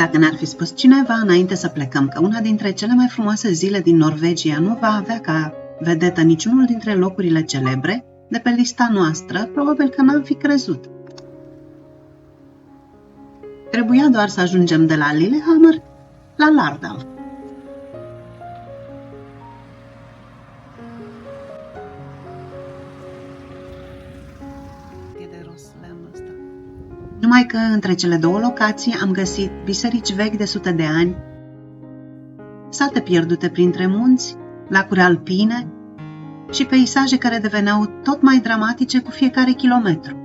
Dacă ne-ar fi spus cineva înainte să plecăm că una dintre cele mai frumoase zile din Norvegia nu va avea ca vedetă niciunul dintre locurile celebre de pe lista noastră, probabil că n-am fi crezut. Trebuia doar să ajungem de la Lillehammer la Lardal. Numai că între cele două locații am găsit biserici vechi de sute de ani, sate pierdute printre munți, lacuri alpine și peisaje care deveneau tot mai dramatice cu fiecare kilometru.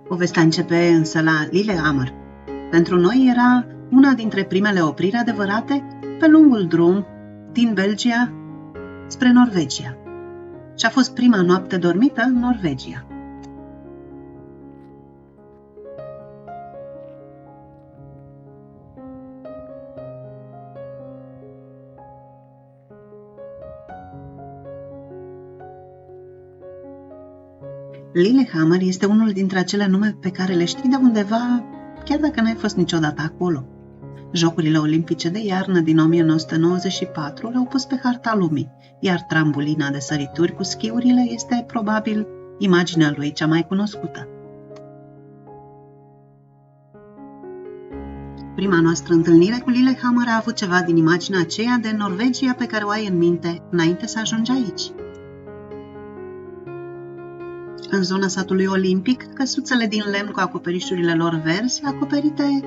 Povestea începe însă la Lillehammer. Pentru noi era una dintre primele opriri adevărate pe lungul drum din Belgia spre Norvegia și a fost prima noapte dormită în Norvegia. Lillehammer este unul dintre acele nume pe care le știi de undeva, chiar dacă n-ai fost niciodată acolo. Jocurile olimpice de iarnă din 1994 le-au pus pe harta lumii, iar trambulina de sărituri cu schiurile este probabil imaginea lui cea mai cunoscută. Prima noastră întâlnire cu Lillehammer a avut ceva din imaginea aceea de Norvegia pe care o ai în minte înainte să ajungi aici. În zona satului olimpic, căsuțele din lemn cu acoperișurile lor verzi, acoperite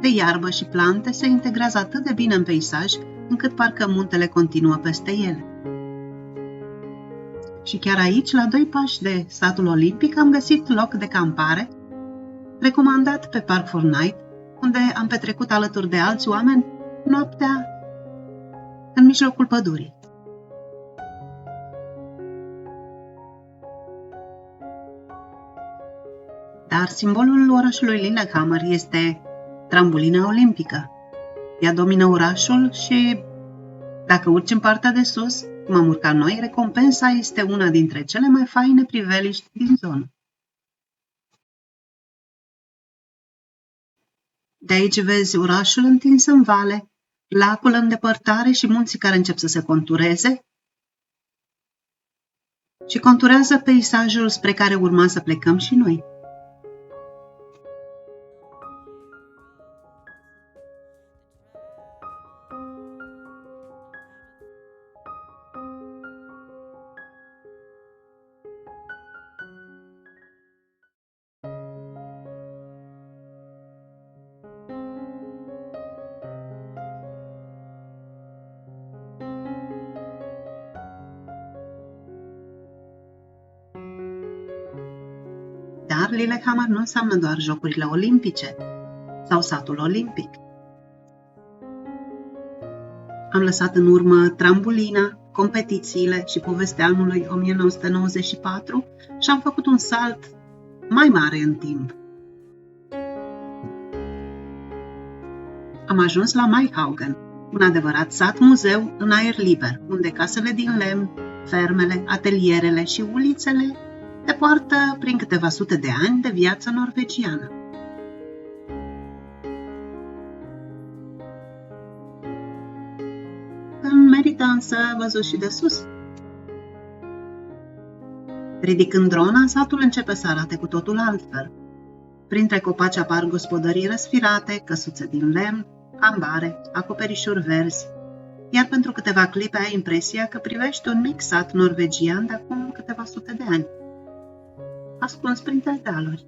de iarbă și plante, se integrează atât de bine în peisaj, încât parcă muntele continuă peste ele. Și chiar aici, la 2 pași de satul olimpic, am găsit loc de campare, recomandat pe Park for Night, unde am petrecut alături de alți oameni noaptea în mijlocul pădurii. Dar simbolul orașului Lillehammer este trambulina olimpică. Ea domină orașul și, dacă urci în partea de sus, cum am urcat noi, recompensa este una dintre cele mai faine priveliști din zonă. De aici vezi orașul întins în vale, lacul în depărtare și munții care încep să se contureze și conturează peisajul spre care urma să plecăm și noi. Dar Lillehammer nu înseamnă doar jocurile olimpice sau satul olimpic. Am lăsat în urmă trambulina, competițiile și povestea anului 1994 și am făcut un salt mai mare în timp. Am ajuns la Maihaugen, un adevărat sat-muzeu în aer liber, unde casele din lemn, fermele, atelierele și ulițele te poartă prin câteva sute de ani de viață norvegiană. Merită însă văzut și de sus. Ridicând drona, satul începe să arate cu totul altfel. Printre copaci apar gospodării răsfirate, căsuțe din lemn, ambare, acoperișuri verzi, iar pentru câteva clipe ai impresia că privești un mic sat norvegian de acum câteva sute de ani, ascuns printre dealuri.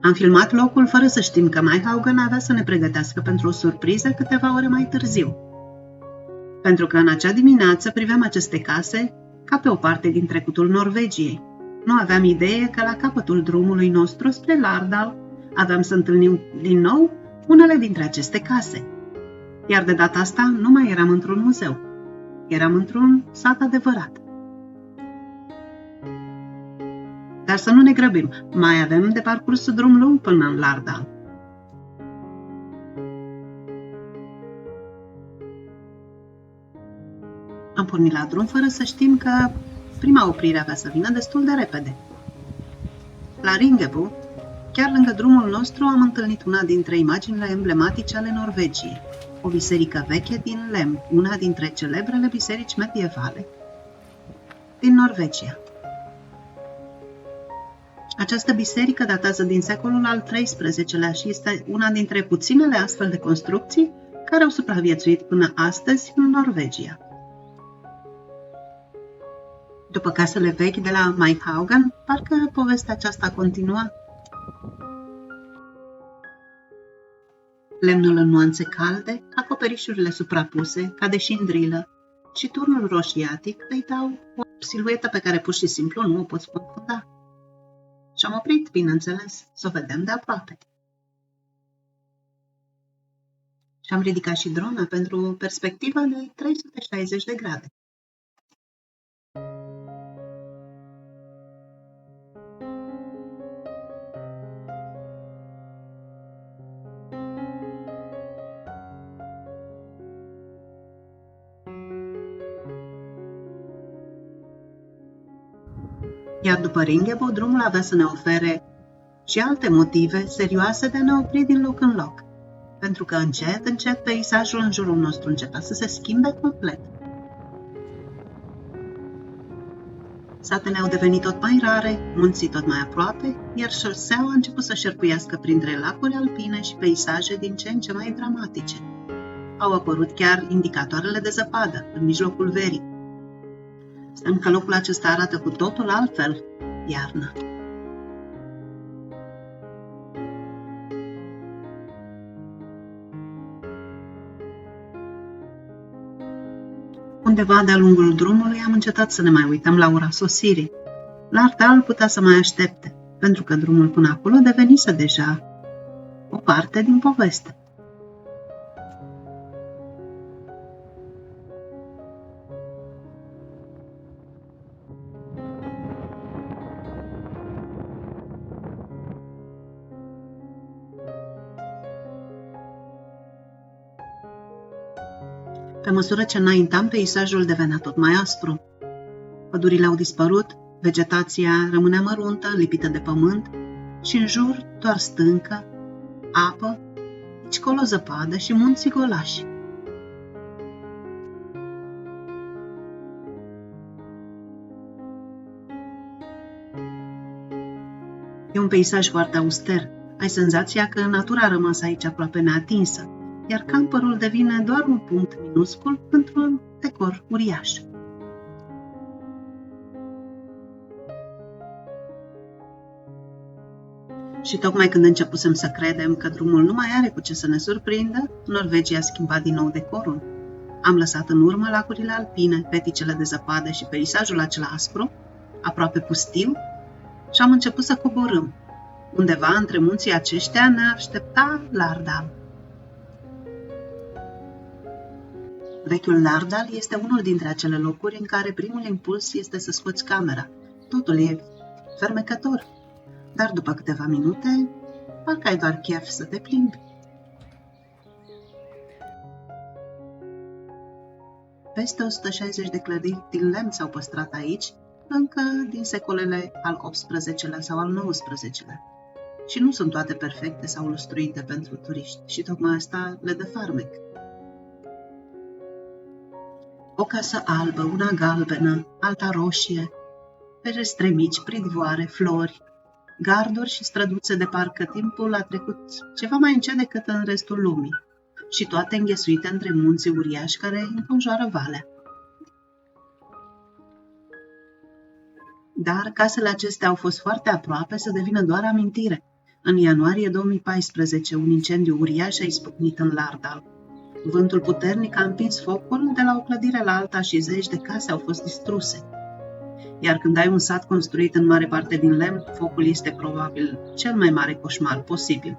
Am filmat locul fără să știm că Maihaugen avea să ne pregătească pentru o surpriză câteva ore mai târziu. Pentru că în acea dimineață priveam aceste case ca pe o parte din trecutul Norvegiei. Nu aveam idee că la capătul drumului nostru spre Lardal aveam să întâlnim din nou unele dintre aceste case. Iar de data asta nu mai eram într-un muzeu. Eram într-un sat adevărat. Dar să nu ne grăbim, mai avem de parcurs drum lung până în Lardal. Am pornit la drum fără să știm că prima oprire avea să vină destul de repede. La Ringebu, chiar lângă drumul nostru, am întâlnit una dintre imaginile emblematice ale Norvegiei, o biserică veche din lemn, una dintre celebrele biserici medievale din Norvegia. Această biserică datează din secolul al XIII-lea și este una dintre puținele astfel de construcții care au supraviețuit până astăzi în Norvegia. După casele vechi de la Maihaugen, parcă povestea aceasta continua. Lemnul în nuanțe calde, acoperișurile suprapuse, ca de șindrilă, și turnul roșiatic îi dau o siluetă pe care pur și simplu nu o poți confunda. Și-am oprit, bineînțeles, să o vedem de aproape. Și-am ridicat și drona pentru perspectiva de 360 de grade. Iar după Ringebu, drumul avea să ne ofere și alte motive serioase de a ne opri din loc în loc, pentru că încet, încet, peisajul în jurul nostru începea să se schimbe complet. Satele au devenit tot mai rare, munții tot mai aproape, iar șoseaua a început să șerpuiască printre lacuri alpine și peisaje din ce în ce mai dramatice. Au apărut chiar indicatoarele de zăpadă, în mijlocul verii. Stăm că locul acesta arată cu totul altfel iarna. Undeva de-a lungul drumului am încetat să ne mai uităm la ora sosirii. Lardal putea să mai aștepte, pentru că drumul până acolo devenise deja o parte din poveste. Pe măsură ce înaintam, peisajul devenea tot mai aspru. Pădurile au dispărut, vegetația rămânea măruntă, lipită de pământ și în jur doar stâncă, apă, aici colo zăpadă și munții golași. E un peisaj foarte auster. Ai senzația că natura a rămas aici aproape neatinsă, iar campărul devine doar un punct minuscul într-un decor uriaș. Și tocmai când începusem să credem că drumul nu mai are cu ce să ne surprindă, Norvegia a schimbat din nou decorul. Am lăsat în urmă lacurile alpine, peticele de zăpadă și peisajul acela aspru, aproape pustiu, și am început să coborâm. Undeva între munții aceștia ne aștepta Lardal. Vechiul Lardal este unul dintre acele locuri în care primul impuls este să scoți camera. Totul e fermecător, dar după câteva minute, parcă ai doar chef să te plimbi. Peste 160 de clădiri din lemn s-au păstrat aici, încă din secolele al XVIII-lea sau al XIX-lea. Și nu sunt toate perfecte sau lustruite pentru turiști și tocmai asta le dă farmec. O casă albă, una galbenă, alta roșie, ferestre mici, pridvoare, flori, garduri și străduțe de parcă timpul a trecut ceva mai încet decât în restul lumii, și toate înghesuite între munții uriași care înconjoară valea. Dar casele acestea au fost foarte aproape să devină doar amintire. În ianuarie 2014, un incendiu uriaș a izbucnit în Lardal. Vântul puternic a împins focul de la o clădire la alta și zeci de case au fost distruse. Iar când ai un sat construit în mare parte din lemn, focul este probabil cel mai mare coșmar posibil.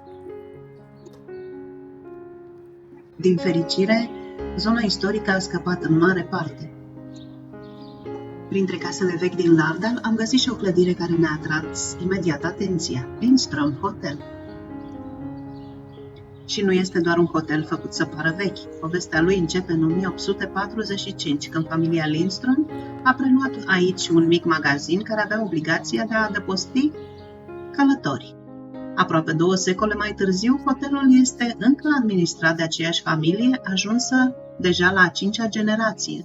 Din fericire, zona istorică a scăpat în mare parte. Printre casele vechi din Lardal am găsit și o clădire care ne-a atras imediat atenția, Lindström Hotel. Și nu este doar un hotel făcut să pară vechi. Povestea lui începe în 1845, când familia Lindström a preluat aici un mic magazin care avea obligația de a adăposti călători. Aproape 2 secole mai târziu, hotelul este încă administrat de aceeași familie, ajunsă deja la a 5-a generație.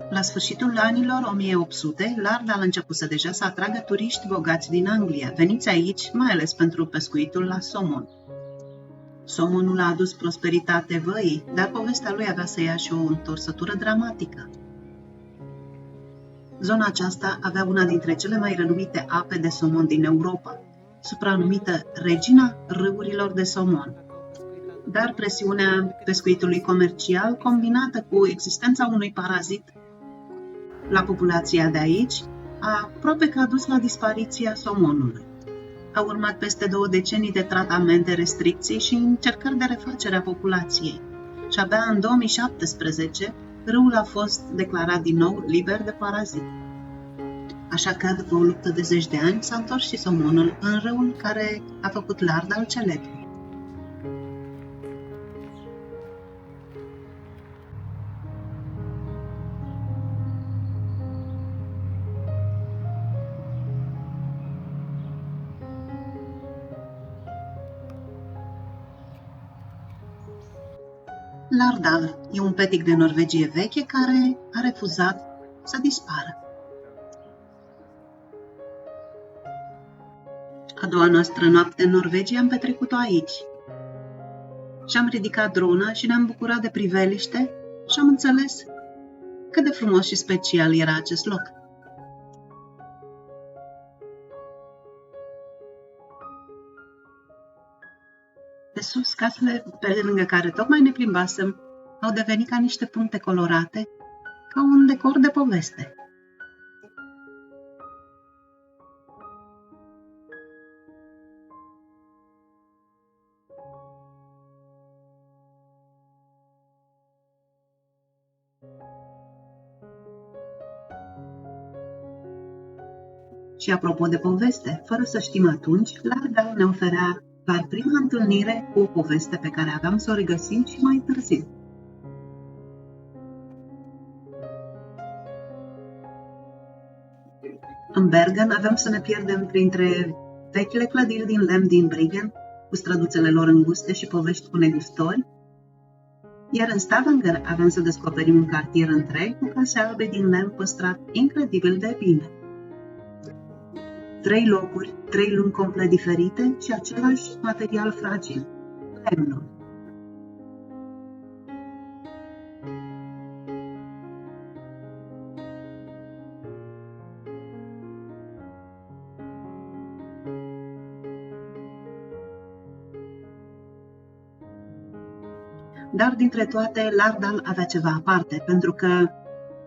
La sfârșitul anilor 1800, Lardal a început deja să atragă turiști bogați din Anglia, veniți aici mai ales pentru pescuitul la somon. Somonul a adus prosperitate văii, dar povestea lui avea să ia și o întorsătură dramatică. Zona aceasta avea una dintre cele mai renumite ape de somon din Europa, supranumită Regina râurilor de somon. Dar presiunea pescuitului comercial, combinată cu existența unui parazit la populația de aici, aproape că a dus la dispariția somonului. Au urmat peste 2 decenii de tratamente, restricții și încercări de refacere a populației. Și abia în 2017, râul a fost declarat din nou liber de parazit. Așa că, după o luptă de 10 de ani, s-a întors și somonul în râul care a făcut Lardal celebru. Lardal e un petic de Norvegie veche care a refuzat să dispară. A doua noastră noapte în Norvegia am petrecut-o aici. Și-am ridicat drona și ne-am bucurat de priveliște și am înțeles cât de frumos și special era acest loc. De sus, casele pe lângă care tocmai ne plimbasem au devenit ca niște puncte colorate, ca un decor de poveste. Și apropo de poveste, fără să știm atunci, Lardal ne oferea doar prima întâlnire cu o poveste pe care aveam să o regăsim și mai târziu. În Bergen aveam să ne pierdem printre vechile clădiri din lemn din Briggen, cu străduțele lor înguste și povești cu negustori, iar în Stavanger aveam să descoperim un cartier întreg cu case albe din lemn păstrat incredibil de bine. 3 locuri, 3 lumi complet diferite și același material fragil, lemnul. Dar dintre toate, Lardal avea ceva aparte, pentru că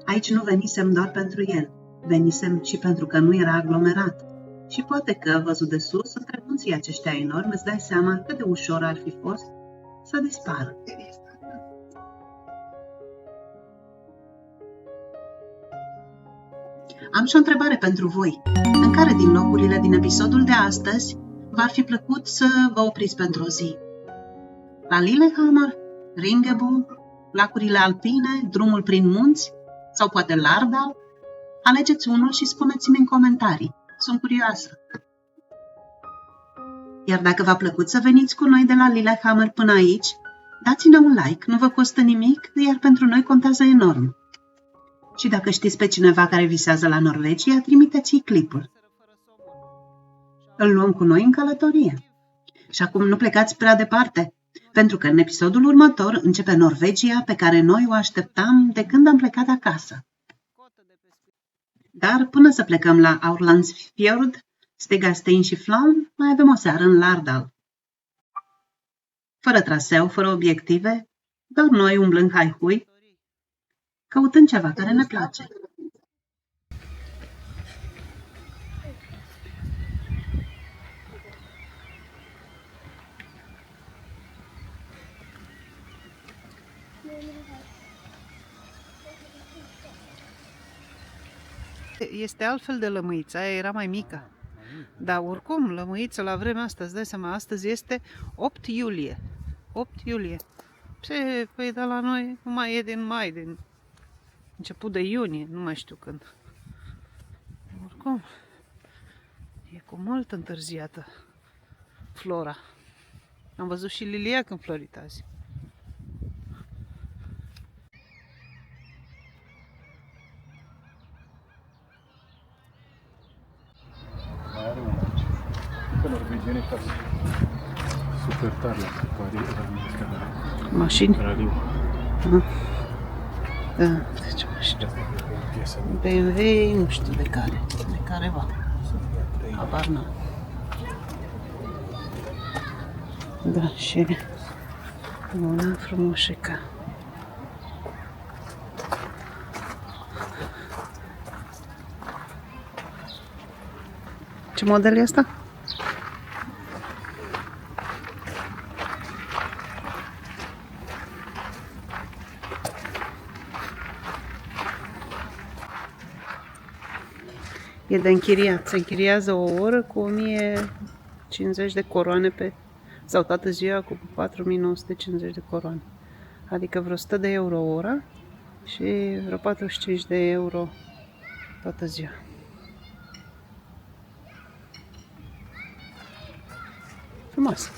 aici nu venisem doar pentru el, venisem și pentru că nu era aglomerat. Și poate că, văzut de sus, între munții aceștia enormi, îți dai seama cât de ușor ar fi fost să dispară. Am și o întrebare pentru voi. În care din locurile din episodul de astăzi v-ar fi plăcut să vă opriți pentru o zi? La Lillehammer, Ringebu, lacurile alpine, drumul prin munți sau poate Lardal? Alegeți unul și spuneți-mi în comentarii. Sunt curioasă. Iar dacă v-a plăcut să veniți cu noi de la Lillehammer până aici, dați-ne un like, nu vă costă nimic, iar pentru noi contează enorm. Și dacă știți pe cineva care visează la Norvegia, trimiteți-i clipul. Îl luăm cu noi în călătorie. Și acum nu plecați prea departe, pentru că în episodul următor începe Norvegia pe care noi o așteptam de când am plecat acasă. Dar până să plecăm la Aurlandsfjord, Stegastein și Flam, mai avem o seară în Lardal. Fără traseu, fără obiective, doar noi umblând hai-hui, căutând ceva care ne place. Este altfel de lămâiță, aia era mai mică. Dar oricum, lămâiță la vremea asta, îți dai seama, astăzi este 8 iulie. 8 iulie. Păi de la noi nu mai e din mai, din început de iunie, nu mai știu când. Oricum, e cu mult întârziată flora. Am văzut și liliac înflorit azi. Are una aici. Că norvegienii ăștia super tari la Mașini? raliu. Da, deci nu știu. BMW, nu știu de care va. Habar n-am. Da, și una frumoșică. Ce model e asta? E de închiriat. Se închiriază o oră cu 1050 de coroane sau toată ziua cu 4950 de coroane. Adică vreo 100 de euro ora și vreo 45 de euro toată ziua. Frumos!